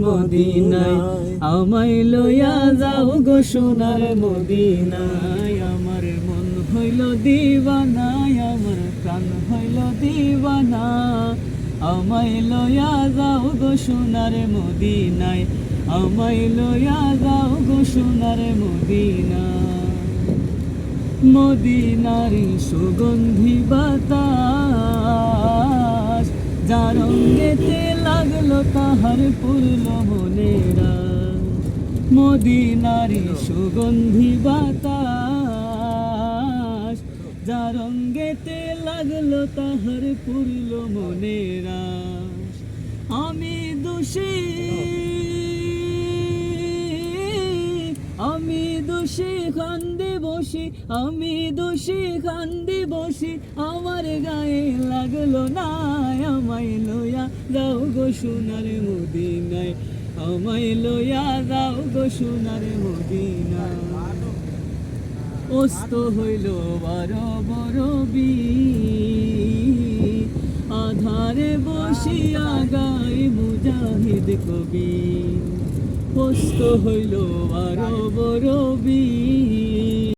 মদিনায় আমায় লইয়া যাও গো সোনার মদিনায়। আমার মন হইল দিবানায়, আমার প্রাণ হইল দিবানা, আমায় লইয়া যাও গো সোনার মদিনায়, আমায় লইয়া যাও গো সোনার মদিনা। মদিনার সুগন্ধি বাতাস যার অঙ্গেতে লাগলো তাহার পুরল মনেরা। মদিনার সুগন্ধি বাতাস যার অঙ্গেতে লাগলো তাহার পুরল মনেরা। আমি দোষী, আমি দোষী কান্দে বসি, আমি দোষী কান্দে বসি, আমার গায়ে লাগলো না। আমায় লইয়া যাও গো সোনার মদিনায়, আমায় লইয়া যাও গো সোনার মদিনা। অস্ত হইল বড় বড় বীর, আধারে বসিয়া গায় মুজাহিদ কবি। অস্ত হইল বড় বড় বীর,